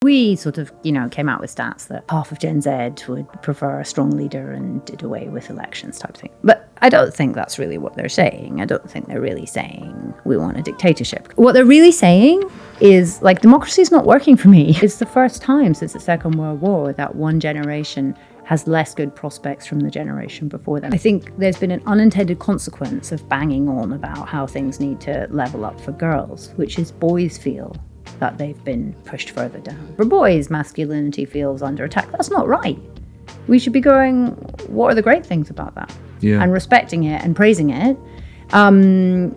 We sort of, came out with stats that half of Gen Z would prefer a strong leader and did away with elections type thing. But I don't think that's really what they're saying. I don't think they're really saying we want a dictatorship. What they're really saying is, democracy's not working for me. It's the first time since the Second World War that one generation has less good prospects from the generation before them. I think there's been an unintended consequence of banging on about how things need to level up for girls, which is boys feel that they've been pushed further down. For boys, masculinity feels under attack. That's not right. We should be going, what are the great things about that? Yeah. And respecting it and praising it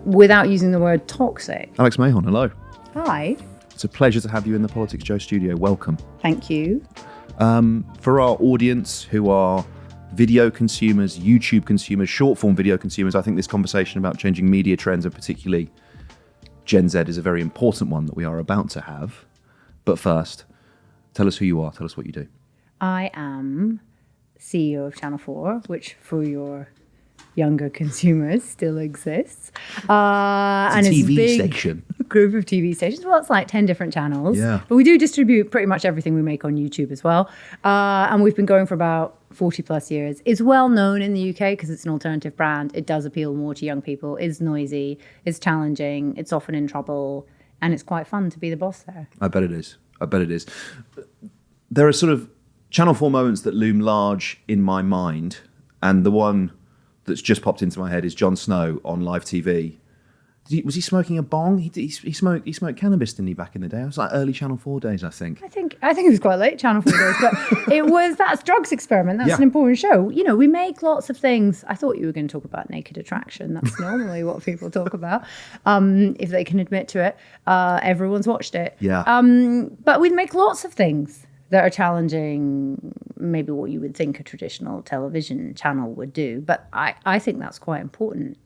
without using the word toxic. Alex Mahon, hello. Hi. It's a pleasure to have you in the PoliticsJOE studio. Welcome. Thank you. For our audience who are video consumers, YouTube consumers, short form video consumers, I think this conversation about changing media trends and particularly Gen Z is a very important one that we are about to have. But first, tell us who you are. Tell us what you do. I am CEO of Channel 4, which for your younger consumers still exists. It's a TV station. Group of TV stations. Well, it's like 10 different channels. Yeah. But we do distribute pretty much everything we make on YouTube as well. And we've been going for about 40 plus years. It's well known in the UK because it's an alternative brand. It does appeal more to young people. It's noisy. It's challenging. It's often in trouble. And it's quite fun to be the boss there. I bet it is. There are sort of Channel 4 moments that loom large in my mind. And the one that's just popped into my head is Jon Snow on live TV. Was he smoking a bong? He smoked cannabis, didn't he, back in the day? It was like early Channel 4 days, I think. I think it was quite late Channel 4 days, but that's Drugs Experiment. That's an important show. We make lots of things. I thought you were going to talk about naked attraction. That's normally what people talk about, if they can admit to it. Everyone's watched it. Yeah. But we make lots of things that are challenging, maybe what you would think a traditional television channel would do. But I think that's quite important.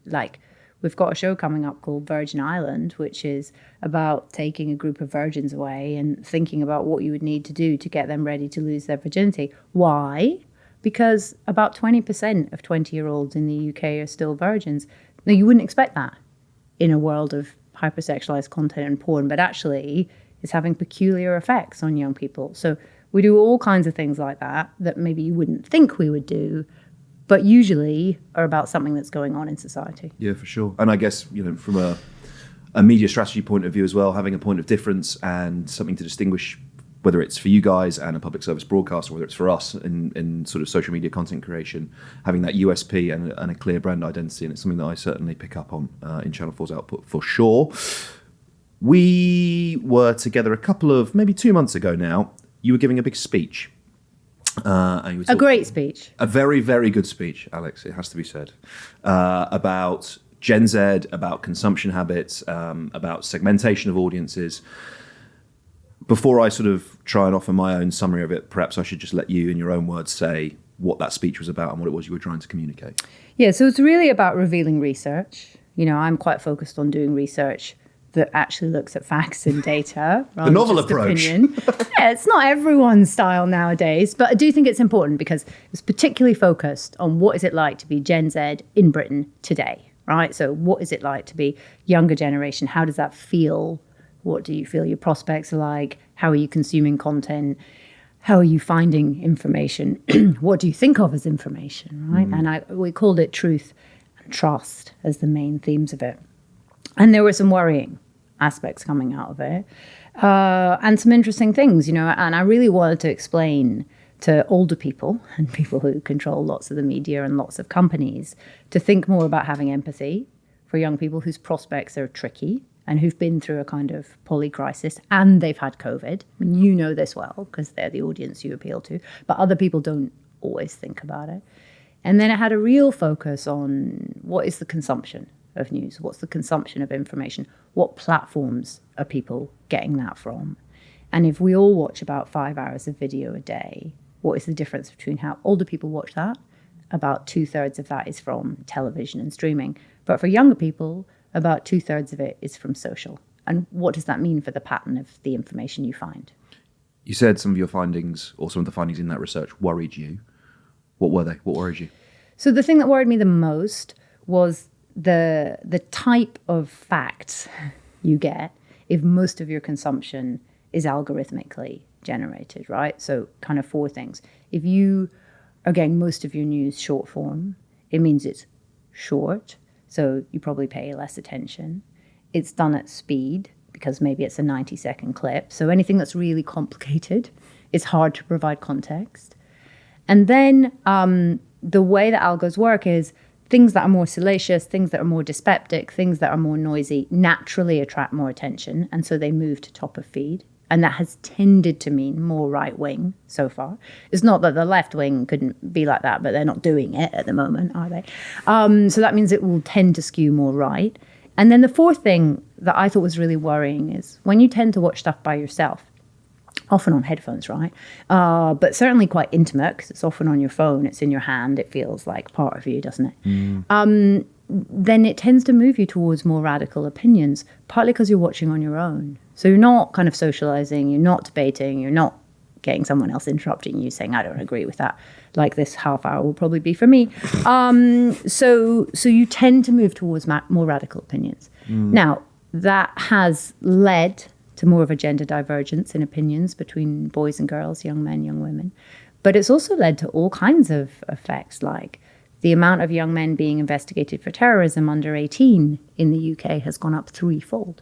We've got a show coming up called Virgin Island, which is about taking a group of virgins away and thinking about what you would need to do to get them ready to lose their virginity. Why? Because about 20% of 20-year-olds in the UK are still virgins. Now, you wouldn't expect that in a world of hypersexualized content and porn, but actually it's having peculiar effects on young people. So we do all kinds of things like that maybe you wouldn't think we would do, but usually are about something that's going on in society. Yeah, for sure. And I guess, from a media strategy point of view as well, having a point of difference and something to distinguish, whether it's for you guys and a public service broadcast, or whether it's for us in sort of social media content creation, having that USP and a clear brand identity. And it's something that I certainly pick up on in Channel 4's output for sure. We were together maybe 2 months ago now. You were giving a big speech. A great speech. A very, very good speech, Alex, it has to be said, about Gen Z, about consumption habits, about segmentation of audiences. Before I sort of try and offer my own summary of it, perhaps I should just let you, in your own words, say what that speech was about and what it was you were trying to communicate. Yeah, so it's really about revealing research. I'm quite focused on doing research that actually looks at facts and data. The novel approach. Opinion. Yeah, it's not everyone's style nowadays, but I do think it's important because it's particularly focused on what is it like to be Gen Z in Britain today, right? So what is it like to be younger generation? How does that feel? What do you feel your prospects are like? How are you consuming content? How are you finding information? What do you think of as information, right? And we called it truth and trust as the main themes of it. And there were some worrying aspects coming out of it and some interesting things, and I really wanted to explain to older people and people who control lots of the media and lots of companies to think more about having empathy for young people whose prospects are tricky and who've been through a kind of poly crisis and they've had COVID. I mean, you know this well because they're the audience you appeal to, but other people don't always think about it. And then it had a real focus on what is the consumption of news? What's the consumption of information? What platforms are people getting that from? And if we all watch about 5 hours of video a day, what is the difference between how older people watch that? About 2/3 of that is from television and streaming. But for younger people, about 2/3 of it is from social. And what does that mean for the pattern of the information you find? You said some of your findings, or some of the findings in that research, worried you. What were they? What worried you? So the thing that worried me the most was the type of facts you get if most of your consumption is algorithmically generated, right? So kind of four things. If you are getting most of your news short form, it means it's short, so you probably pay less attention. It's done at speed because maybe it's a 90-second clip. So anything that's really complicated, it's hard to provide context. And then the way that algos work is things that are more salacious, things that are more dyspeptic, things that are more noisy naturally attract more attention. And so they move to top of feed. And that has tended to mean more right wing so far. It's not that the left wing couldn't be like that, but they're not doing it at the moment, are they? So that means it will tend to skew more right. And then the fourth thing that I thought was really worrying is when you tend to watch stuff by yourself, often on headphones, right? But certainly quite intimate because it's often on your phone, it's in your hand, it feels like part of you, doesn't it? Then it tends to move you towards more radical opinions, partly because you're watching on your own. So you're not kind of socializing, you're not debating, you're not getting someone else interrupting you saying, I don't agree with that, like this half hour will probably be for me. So you tend to move towards more radical opinions. Now, that has led to more of a gender divergence in opinions between boys and girls, young men, young women. But it's also led to all kinds of effects, like the amount of young men being investigated for terrorism under 18 in the UK has gone up threefold.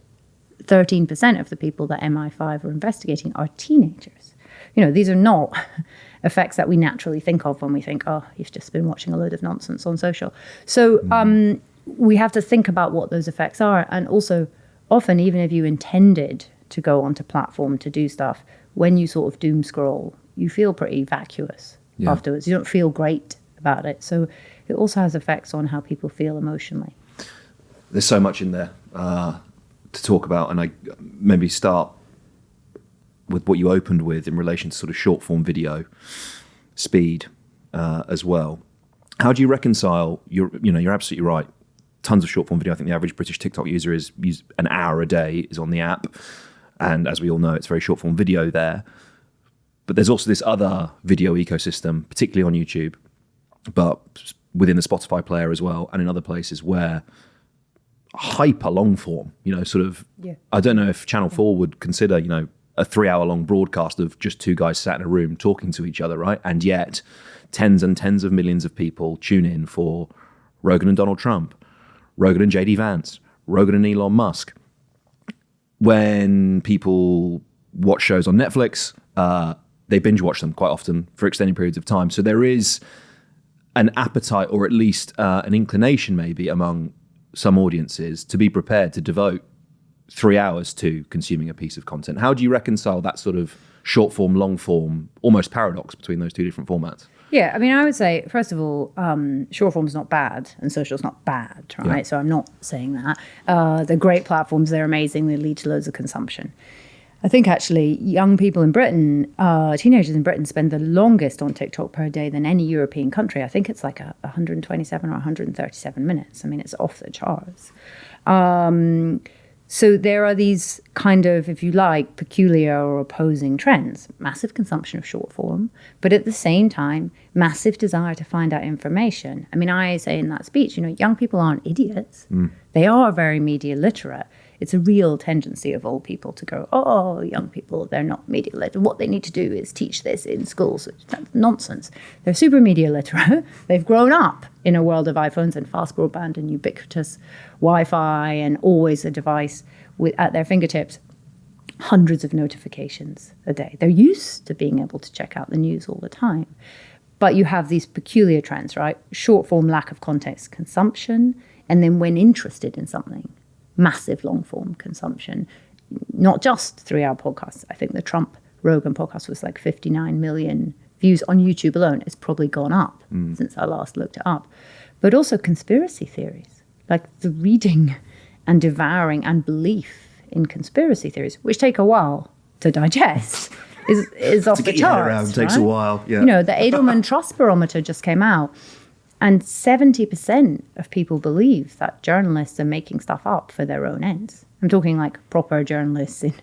13% of the people that MI5 are investigating are teenagers. You know, these are not effects that we naturally think of when we think, oh, you've just been watching a load of nonsense on social. So we have to think about what those effects are. And also, often, even if you intended to go onto platform to do stuff, when you sort of doom scroll, you feel pretty vacuous afterwards. You don't feel great about it. So it also has effects on how people feel emotionally. There's so much in there to talk about, and I maybe start with what you opened with in relation to sort of short form video speed as well. How do you reconcile? You're absolutely right. Tons of short form video. I think the average British TikTok user is an hour a day is on the app, and as we all know, it's very short form video there. But there's also this other video ecosystem, particularly on YouTube, but within the Spotify player as well, and in other places where hyper long form, I don't know if Channel 4 would consider, a 3-hour long broadcast of just two guys sat in a room talking to each other, right? And yet tens and tens of millions of people tune in for Rogan and Donald Trump, Rogan and JD Vance, Rogan and Elon Musk. When people watch shows on Netflix, they binge watch them quite often for extended periods of time. So there is an appetite, or at least an inclination maybe among some audiences, to be prepared to devote 3 hours to consuming a piece of content. How do you reconcile that sort of short form, long form, almost paradox between those two different formats? Yeah, I mean, I would say, first of all, short form's not bad and social's not bad, right? Yeah. So I'm not saying that. They're great platforms, they're amazing, they lead to loads of consumption. I think actually young people in Britain, teenagers in Britain spend the longest on TikTok per day than any European country. I think it's like 127 or 137 minutes. I mean, it's off the charts. So there are these kind of, if you like, peculiar or opposing trends. Massive consumption of short form, but at the same time, massive desire to find out information. I mean, I say in that speech, young people aren't idiots. They are very media literate. It's a real tendency of old people to go, oh, young people, they're not media literate. What they need to do is teach this in schools. That's nonsense. They're super media literate. They've grown up in a world of iPhones and fast broadband and ubiquitous Wi-Fi and always a device at their fingertips. Hundreds of notifications a day. They're used to being able to check out the news all the time. But you have these peculiar trends, right? Short form, lack of context consumption. And then when interested in something, massive long form consumption, not just 3-hour podcasts. I think the Trump Rogan podcast was like 59 million views on YouTube alone. It's probably gone up since I last looked it up. But also conspiracy theories, like the reading and devouring and belief in conspiracy theories, which take a while to digest, is off the charts. Takes a while. Yeah. The Edelman Trust Barometer just came out. And 70% of people believe that journalists are making stuff up for their own ends. I'm talking like proper journalists in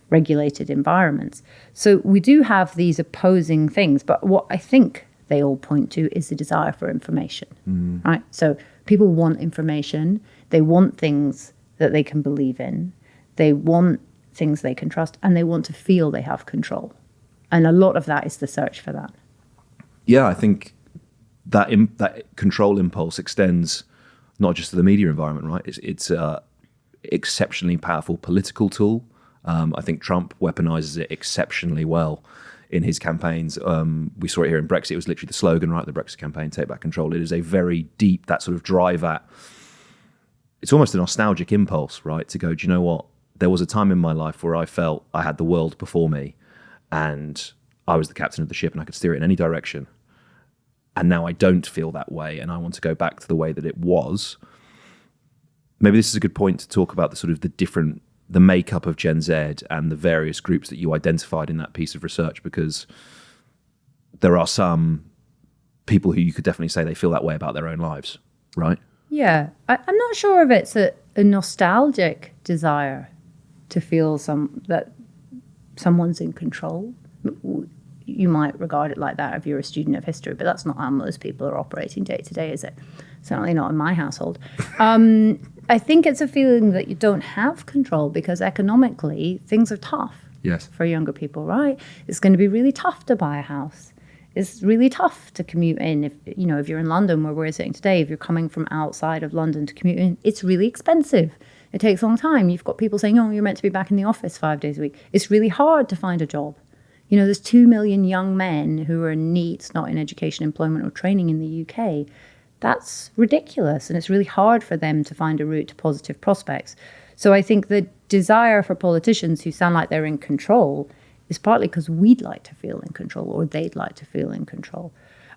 regulated environments. So we do have these opposing things, but what I think they all point to is the desire for information, right? So people want information. They want things that they can believe in. They want things they can trust, and they want to feel they have control. And a lot of that is the search for that. Yeah, I think that control impulse extends not just to the media environment, right? It's a exceptionally powerful political tool. I think Trump weaponizes it exceptionally well in his campaigns. We saw it here in Brexit. It was literally the slogan, right? The Brexit campaign, take back control. It is a very deep, that sort of drive at, it's almost a nostalgic impulse, right? To go, do you know what? There was a time in my life where I felt I had the world before me and I was the captain of the ship and I could steer it in any direction. And now I don't feel that way and I want to go back to the way that it was. Maybe this is a good point to talk about the sort of the makeup of Gen Z and the various groups that you identified in that piece of research, because there are some people who you could definitely say they feel that way about their own lives, right? Yeah, I'm not sure if it's a nostalgic desire to feel that someone's in control. You might regard it like that if you're a student of history, but that's not how most people are operating day to day, is it? Certainly not in my household. I think it's a feeling that you don't have control because economically things are tough. Yes. For younger people, right? It's going to be really tough to buy a house. It's really tough to commute in. If you're in London where we're sitting today, if you're coming from outside of London to commute in, it's really expensive. It takes a long time. You've got people saying, oh, you're meant to be back in the office 5 days a week. It's really hard to find a job. There's 2 million young men who are in NEETs, not in education, employment or training in the UK. That's ridiculous. And it's really hard for them to find a route to positive prospects. So I think the desire for politicians who sound like they're in control is partly because we'd like to feel in control or they'd like to feel in control.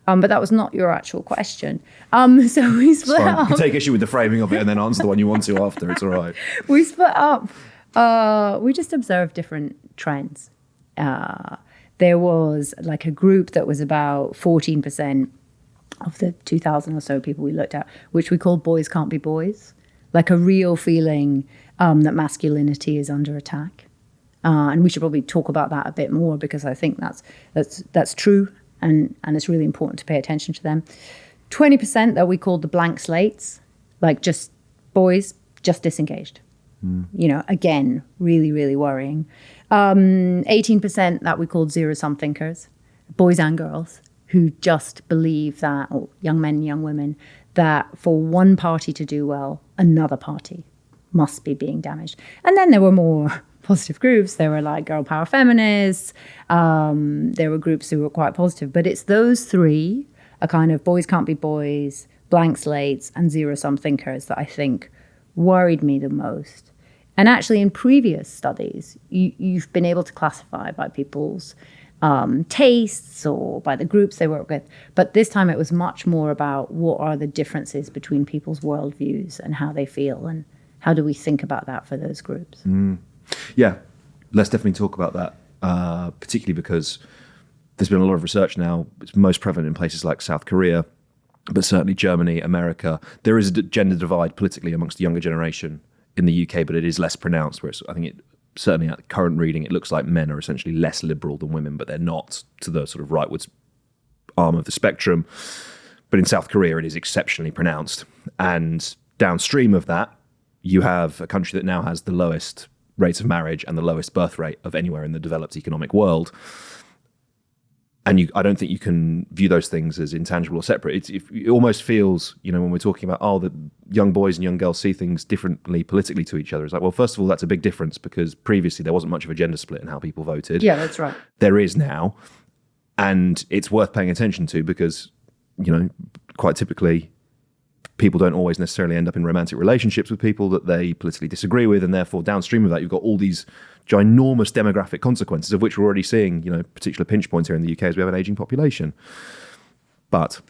But that was not your actual question. So we split up. You can take issue with the framing of it and then answer the one you want to after. It's all right. We split up. We just observed different trends. There was like a group that was about 14% of the 2,000 or so people we looked at, which we called boys can't be boys, like a real feeling that masculinity is under attack. And we should probably talk about that a bit more because I think that's true and it's really important to pay attention to them. 20% that we called the blank slates, like just boys, just disengaged. Again, really, really worrying. 18% that we called zero-sum thinkers, boys and girls, who just believe that, or young men and young women, that for one party to do well, another party must be being damaged. And then there were more positive groups. There were like girl power feminists. There were groups who were quite positive. But it's those three, a kind of boys can't be boys, blank slates, and zero-sum thinkers that I think worried me the most. And actually in previous studies, you've been able to classify by people's tastes or by the groups they work with. But this time it was much more about what are the differences between people's worldviews and how they feel and how do we think about that for those groups. Yeah, let's definitely talk about that, particularly because there's been a lot of research now. It's most prevalent in places like South Korea, but certainly Germany, America. There is a gender divide politically amongst the younger generation in the UK, but it is less pronounced, whereas I think it certainly at the current reading, it looks like men are essentially less liberal than women, but they're not to the sort of rightwards arm of the spectrum. But in South Korea, it is exceptionally pronounced. And downstream of that, you have a country that now has the lowest rates of marriage and the lowest birth rate of anywhere in the developed economic world. And I don't think you can view those things as intangible or separate. It almost feels, when we're talking about, the young boys and young girls see things differently politically to each other. It's like, well, first of all, that's a big difference because previously there wasn't much of a gender split in how people voted. Yeah, that's right. There is now. And it's worth paying attention to because, quite typically, people don't always necessarily end up in romantic relationships with people that they politically disagree with. And therefore, downstream of that, you've got all these ginormous demographic consequences, of which we're already seeing, particular pinch points here in the UK as we have an aging population. But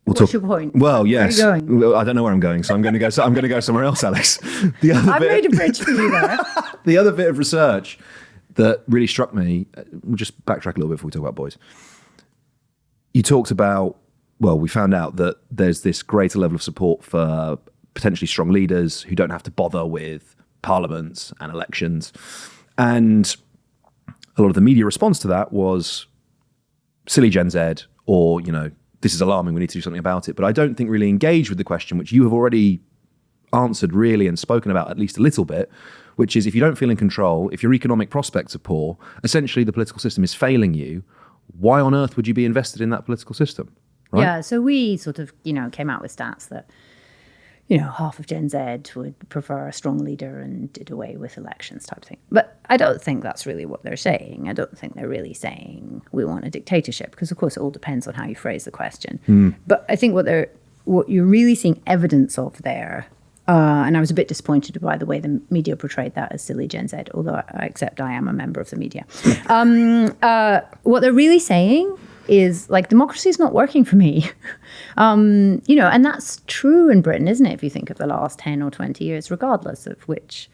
what's your point? Well, yes. Where are you going? I don't know where I'm going, so I'm going to go somewhere else, Alex. I've made a bridge for you there. The other bit of research that really struck me, we'll just backtrack a little bit before we talk about boys. You talked about, we found out that there's this greater level of support for potentially strong leaders who don't have to bother with parliaments and elections. And a lot of the media response to that was silly Gen Z or, this is alarming, we need to do something about it. But I don't think really engage with the question, which you have already answered really and spoken about at least a little bit, which is if you don't feel in control, if your economic prospects are poor, essentially the political system is failing you. Why on earth would you be invested in that political system? Right? Yeah, so we sort of, came out with stats that, half of Gen Z would prefer a strong leader and did away with elections type thing. But I don't think that's really what they're saying. I don't think they're really saying we want a dictatorship, because of course it all depends on how you phrase the question. But I think what you're really seeing evidence of there, and I was a bit disappointed by the way the media portrayed that as silly Gen Z, although I accept I am a member of the media. What they're really saying is like, democracy is not working for me. And that's true in Britain, isn't it? If you think of the last 10 or 20 years, regardless of which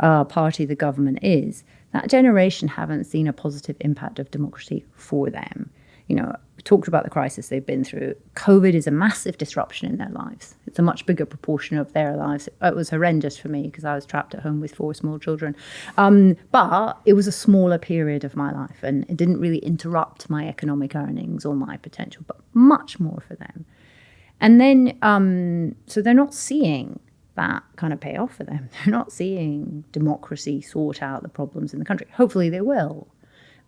party the government is, that generation haven't seen a positive impact of democracy for them. We talked about the crisis they've been through. COVID is a massive disruption in their lives. It's a much bigger proportion of their lives. It was horrendous for me because I was trapped at home with 4 small children. But it was a smaller period of my life, and it didn't really interrupt my economic earnings or my potential, but much more for them. And then, so they're not seeing that kind of pay off for them. They're not seeing democracy sort out the problems in the country. Hopefully they will.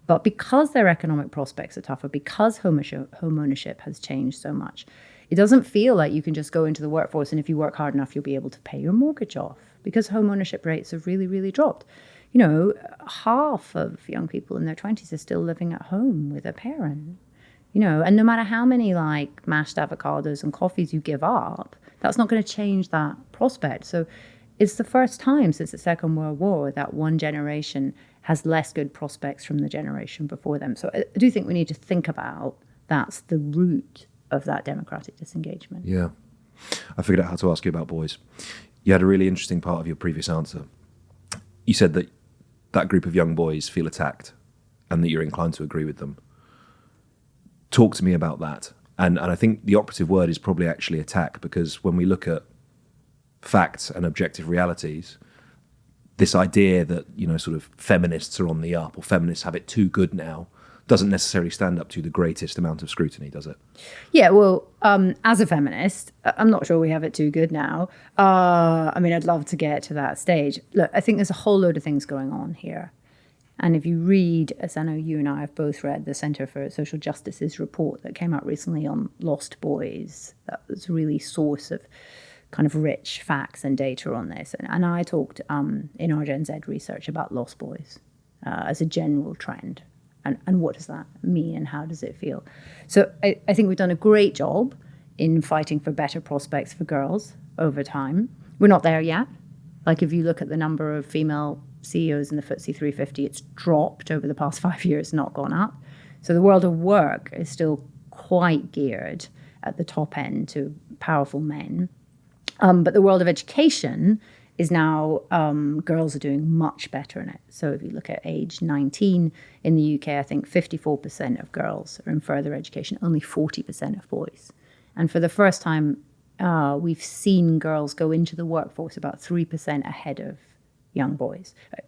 But because their economic prospects are tougher, because home ownership has changed so much, it doesn't feel like you can just go into the workforce and if you work hard enough, you'll be able to pay your mortgage off, because home ownership rates have really, really dropped. Half of young people in their 20s are still living at home with a parent, and no matter how many like mashed avocados and coffees you give up, that's not going to change that prospect. So it's the first time since the Second World War that one generation has less good prospects from the generation before them. So I do think we need to think about that's the root of that democratic disengagement. Yeah. I figured out how to ask you about boys. You had a really interesting part of your previous answer. You said that that group of young boys feel attacked and that you're inclined to agree with them. Talk to me about that. And I think the operative word is probably actually attack, because when we look at facts and objective realities, this idea that, sort of feminists are on the up or feminists have it too good now doesn't necessarily stand up to the greatest amount of scrutiny, does it? Yeah, well, as a feminist, I'm not sure we have it too good now. I'd love to get to that stage. Look, I think there's a whole load of things going on here. And if you read, as I know you and I have both read, the Centre for Social Justice's report that came out recently on lost boys, that was really source of kind of rich facts and data on this. And I talked in our Gen Z research about lost boys as a general trend. And what does that mean and how does it feel? So I think we've done a great job in fighting for better prospects for girls over time. We're not there yet. Like if you look at the number of female CEOs in the FTSE 350, it's dropped over the past 5 years, not gone up. So the world of work is still quite geared at the top end to powerful men. But the world of education is now, girls are doing much better in it. So if you look at age 19 in the UK, I think 54% of girls are in further education, only 40% of boys. And for the first time, we've seen girls go into the workforce about 3% ahead of young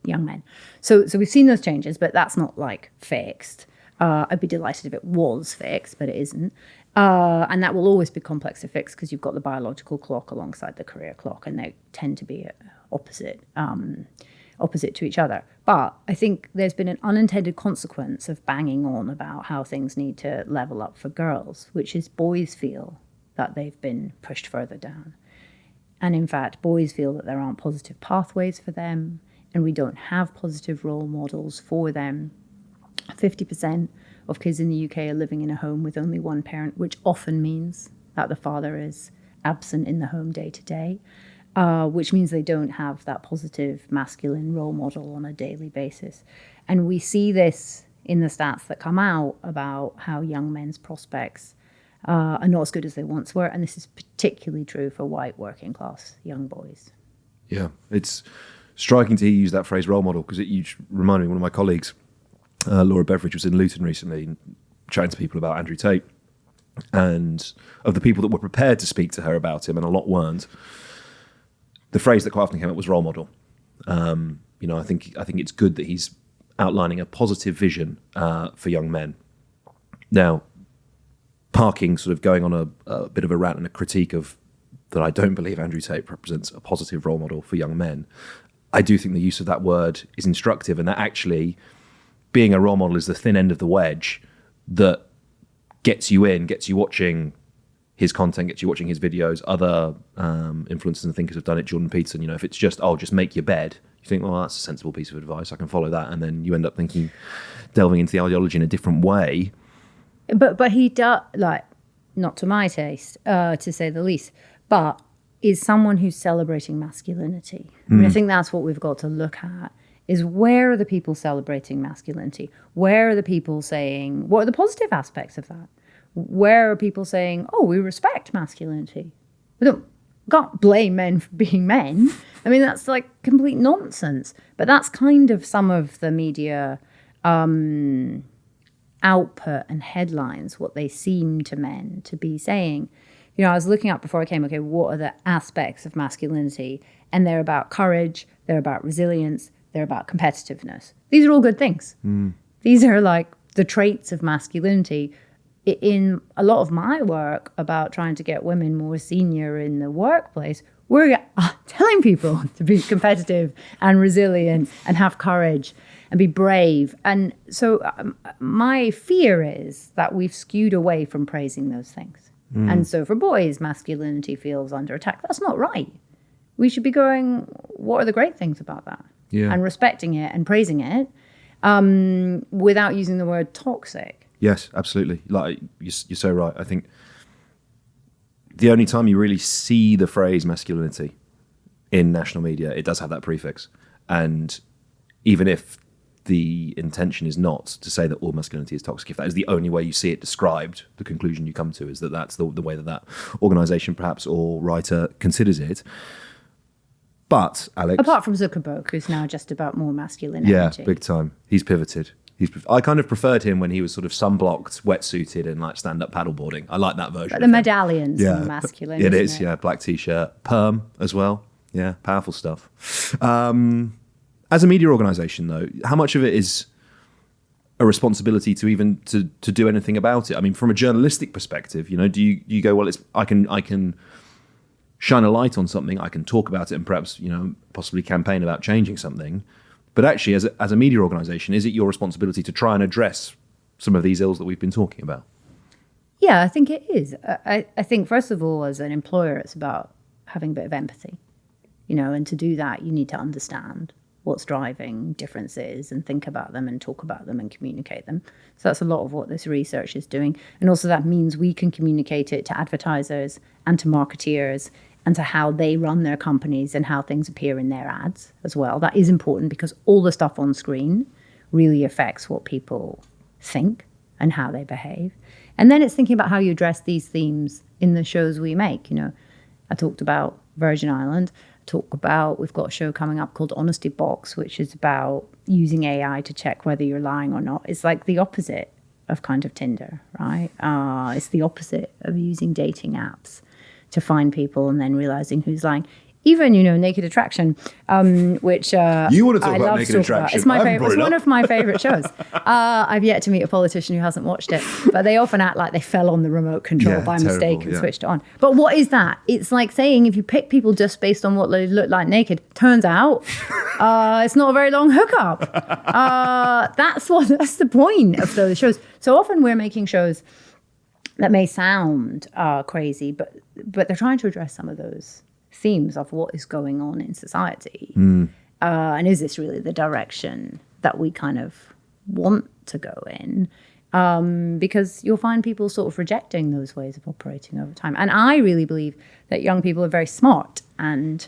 men. So we've seen those changes, but that's not like fixed. I'd be delighted if it was fixed, but it isn't. And that will always be complex to fix because you've got the biological clock alongside the career clock, and they tend to be opposite to each other. But I think there's been an unintended consequence of banging on about how things need to level up for girls, which is boys feel that they've been pushed further down. And in fact, boys feel that there aren't positive pathways for them, and we don't have positive role models for them. 50% of kids in the UK are living in a home with only one parent, which often means that the father is absent in the home day to day, which means they don't have that positive masculine role model on a daily basis. And we see this in the stats that come out about how young men's prospects are not as good as they once were. And this is particularly true for white working class young boys. Yeah, it's striking to hear you use that phrase role model, because you remind me, one of my colleagues, Laura Beveridge, was in Luton recently chatting to people about Andrew Tate, and of the people that were prepared to speak to her about him, and a lot weren't, the phrase that quite often came up was role model. I think it's good that he's outlining a positive vision for young men. Now, parking, sort of going on a bit of a rant and a critique of that I don't believe Andrew Tate represents a positive role model for young men, I do think the use of that word is instructive, and that actually being a role model is the thin end of the wedge that gets you in, gets you watching his content, gets you watching his videos. Other influencers and thinkers have done it. Jordan Peterson, if it's just, just make your bed, you think, well, that's a sensible piece of advice, I can follow that. And then you end up delving into the ideology in a different way. But he does, not to my taste, to say the least, but is someone who's celebrating masculinity. I mean, I think that's what we've got to look at, is where are the people celebrating masculinity? Where are the people saying, what are the positive aspects of that? Where are people saying, we respect masculinity? We can't blame men for being men. I mean, that's complete nonsense. But that's kind of some of the media output and headlines, what they seem to men to be saying. I was looking up before I came, what are the aspects of masculinity? And they're about courage, they're about resilience, they're about competitiveness. These are all good things. These are the traits of masculinity. In a lot of my work about trying to get women more senior in the workplace, we're telling people to be competitive and resilient and have courage and be brave. And so my fear is that we've skewed away from praising those things. And so for boys, masculinity feels under attack. That's not right. We should be going, what are the great things about that? Yeah. And respecting it and praising it without using the word toxic. Yes, absolutely. You're so right. I think the only time you really see the phrase masculinity in national media, it does have that prefix. And even if the intention is not to say that all masculinity is toxic, if that is the only way you see it described, the conclusion you come to is that that's the way that organisation perhaps or writer considers it. But, Alex... Apart from Zuckerberg, who's now just about more masculinity. Yeah, big time. He's pivoted. I kind of preferred him when he was sort of sunblocked, wetsuited, and stand-up paddleboarding. I like that version. But the medallions are masculine. It is, yeah. Black t-shirt, perm as well. Yeah, powerful stuff. As a media organisation, though, how much of it is a responsibility to even to do anything about it? I mean, from a journalistic perspective, do you go, well, I can shine a light on something, I can talk about it, and perhaps possibly campaign about changing something. But actually, as a media organisation, is it your responsibility to try and address some of these ills that we've been talking about? Yeah, I think it is. I think, first of all, as an employer, it's about having a bit of empathy. And to do that, you need to understand what's driving differences and think about them and talk about them and communicate them. So that's a lot of what this research is doing. And also that means we can communicate it to advertisers and to marketeers and to how they run their companies and how things appear in their ads as well. That is important because all the stuff on screen really affects what people think and how they behave. And then it's thinking about how you address these themes in the shows we make. I talked about Virgin Island. We've got a show coming up called Honesty Box, which is about using AI to check whether you're lying or not. It's the opposite of kind of Tinder, right? It's the opposite of using dating apps to find people and then realizing who's lying. Even, Naked Attraction, which you want to talk about Naked Attraction. It's my favorite. It's one of my favorite shows. I've yet to meet a politician who hasn't watched it, but they often act like they fell on the remote control by mistake and switched it on. But what is that? It's like saying if you pick people just based on what they look like naked, turns out it's not a very long hookup. That's the point of those shows. So often we're making shows that may sound crazy, but they're trying to address some of those themes of what is going on in society. And is this really the direction that we kind of want to go in? Because you'll find people sort of rejecting those ways of operating over time. And I really believe that young people are very smart and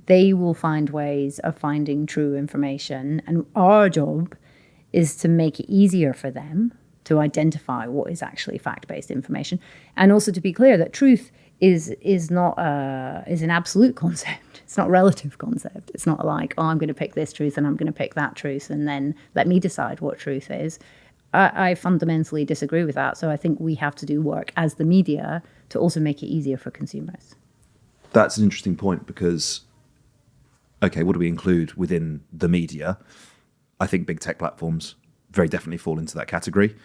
they will find ways of finding true information. And our job is to make it easier for them to identify what is actually fact-based information. And also to be clear that truth is an absolute concept. It's not a relative concept. It's not like, I'm going to pick this truth and I'm going to pick that truth and then let me decide what truth is. I fundamentally disagree with that. So I think we have to do work as the media to also make it easier for consumers. That's an interesting point because, okay, what do we include within the media? I think big tech platforms very definitely fall into that category,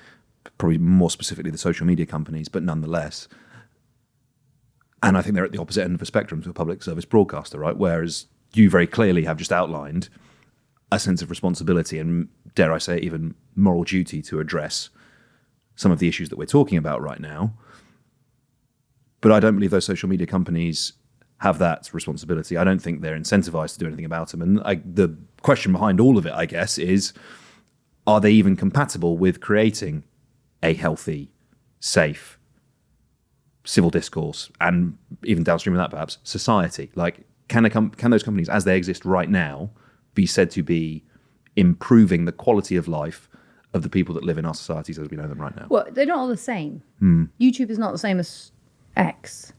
probably more specifically the social media companies, but nonetheless, And I think they're at the opposite end of the spectrum to a public service broadcaster, right? Whereas you very clearly have just outlined a sense of responsibility and, dare I say, even moral duty to address some of the issues that we're talking about right now. But I don't believe those social media companies have that responsibility. I don't think they're incentivized to do anything about them. And the question behind all of it, I guess, is, are they even compatible with creating a healthy, safe, civil discourse, and even downstream of that, perhaps, society? Like, can those companies, as they exist right now, be said to be improving the quality of life of the people that live in our societies as we know them right now? Well, they're not all the same. YouTube is not the same as X.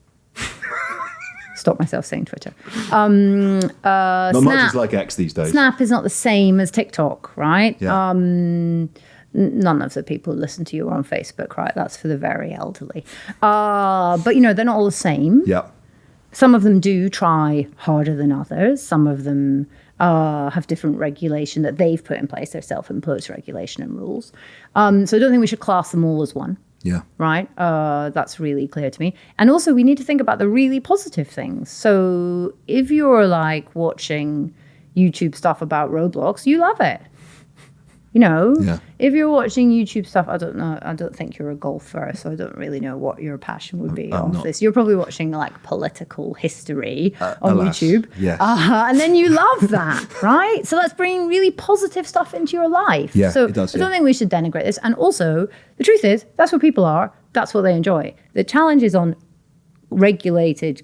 Stop myself saying Twitter. Not much is like X these days. Snap is not the same as TikTok, right? Yeah. None of the people who listen to you are on Facebook, right? That's for the very elderly. But, they're not all the same. Yeah. Some of them do try harder than others. Some of them have different regulation that they've put in place, their self-imposed regulation and rules. So I don't think we should class them all as one. Yeah. Right? That's really clear to me. And also we need to think about the really positive things. So if you're like watching YouTube stuff about Roblox, you love it. If you're watching YouTube stuff, I don't know. I don't think you're a golfer, so I don't really know what your passion would be off this. You're probably watching like political history on YouTube. Yes. And then you love that, right? So let's bring really positive stuff into your life. Yeah, so it does, I don't think we should denigrate this. And also, the truth is, that's what people are. That's what they enjoy. The challenge is on regulated,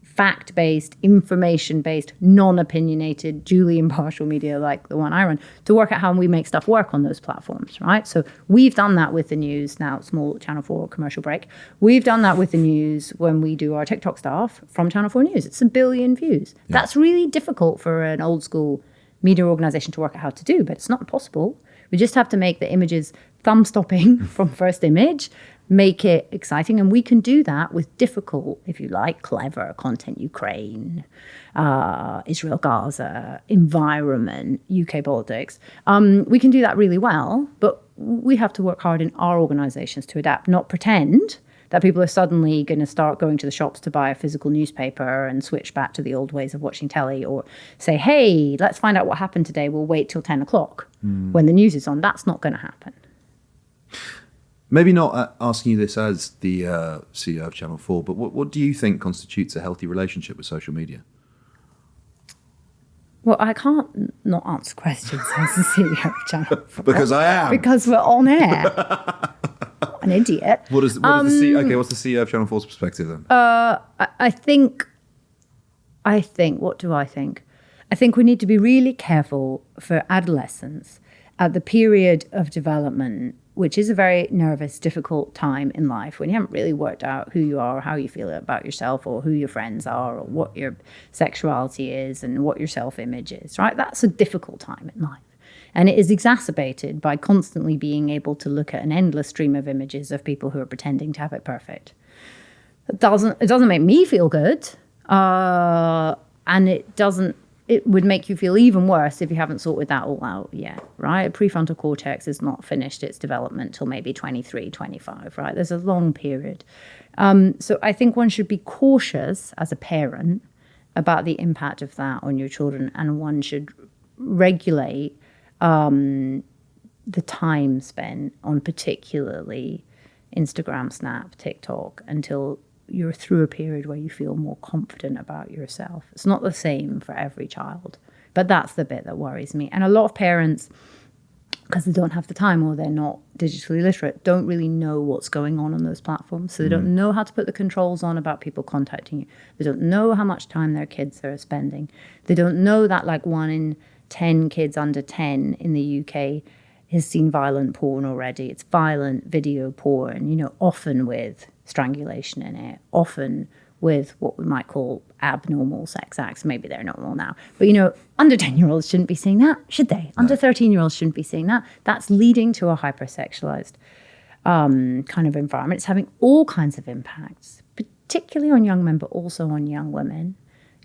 fact-based, information-based, non-opinionated, duly impartial media like the one I run, to work out how we make stuff work on those platforms, right? So we've done that with the news, now small Channel 4 commercial break. We've done that with the news when we do our TikTok stuff from Channel 4 News. It's 1 billion views. Yeah. That's really difficult for an old school media organization to work out how to do, but it's not impossible. We just have to make the images thumb-stopping from first image, make it exciting, and we can do that with difficult, if you like, clever content. Ukraine, Israel, Gaza, environment, UK politics. We can do that really well, but we have to work hard in our organizations to adapt, not pretend that people are suddenly going to start going to the shops to buy a physical newspaper and switch back to the old ways of watching telly, or say, hey, let's find out what happened today. We'll wait till 10 o'clock when the news is on. That's not going to happen. Maybe not asking you this as the CEO of Channel 4, but what do you think constitutes a healthy relationship with social media? Well, I can't not answer questions as the CEO of Channel 4. Because I am. Because we're on air. An idiot. What's the CEO of Channel 4's perspective then? I think, what do I think? I think we need to be really careful for adolescents at the period of development, which is a very nervous, difficult time in life when you haven't really worked out who you are, or how you feel about yourself, or who your friends are, or what your sexuality is, and what your self-image is, right? That's a difficult time in life. And it is exacerbated by constantly being able to look at an endless stream of images of people who are pretending to have it perfect. It doesn't make me feel good. And it would make you feel even worse if you haven't sorted that all out yet, right? Prefrontal cortex is not finished its development till maybe 23, 25, right? There's a long period. So I think one should be cautious as a parent about the impact of that on your children, and one should regulate the time spent on particularly Instagram, Snap, TikTok, until you're through a period where you feel more confident about yourself. It's not the same for every child, but that's the bit that worries me. And a lot of parents, because they don't have the time or they're not digitally literate, don't really know what's going on those platforms. So they don't know how to put the controls on about people contacting you. They don't know how much time their kids are spending. They don't know that like 1 in 10 kids under 10 in the UK has seen violent porn already. It's violent video porn, often with strangulation in it, often with what we might call abnormal sex acts. Maybe they're normal now. But, under 10-year-olds shouldn't be seeing that, should they? No. Under 13-year-olds shouldn't be seeing that. That's leading to a hypersexualized kind of environment. It's having all kinds of impacts, particularly on young men, but also on young women.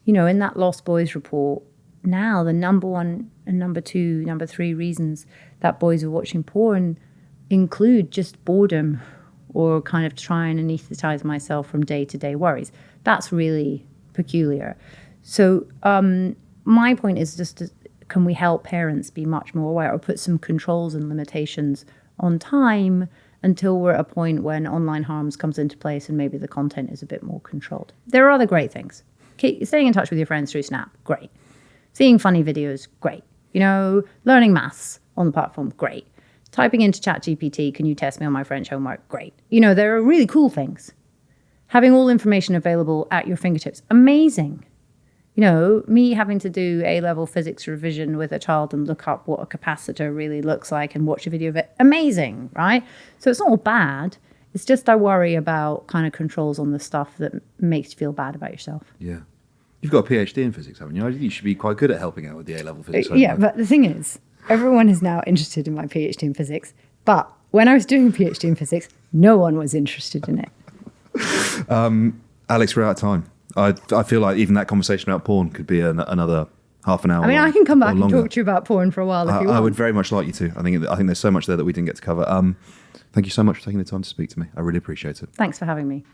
In that Lost Boys report, now the number 1 and number 2, number 3 reasons that boys are watching porn include just boredom or kind of try and anesthetize myself from day-to-day worries. That's really peculiar. So my point is just, can we help parents be much more aware or put some controls and limitations on time until we're at a point when online harms comes into place and maybe the content is a bit more controlled. There are other great things. Staying in touch with your friends through Snap, great. Seeing funny videos, great. Learning maths on the platform, great. Typing into ChatGPT, can you test me on my French homework? Great. There are really cool things. Having all information available at your fingertips, amazing. Me having to do A-level physics revision with a child and look up what a capacitor really looks like and watch a video of it, amazing, right? So it's not all bad. It's just I worry about kind of controls on the stuff that makes you feel bad about yourself. Yeah. You've got a PhD in physics, haven't you? You should be quite good at helping out with the A-level physics. Yeah, but the thing is, everyone is now interested in my PhD in physics. But when I was doing a PhD in physics, no one was interested in it. Alex, we're out of time. I feel like even that conversation about porn could be another half an hour. I can come back and talk to you about porn for a while if you want. I would very much like you to. I think there's so much there that we didn't get to cover. Thank you so much for taking the time to speak to me. I really appreciate it. Thanks for having me.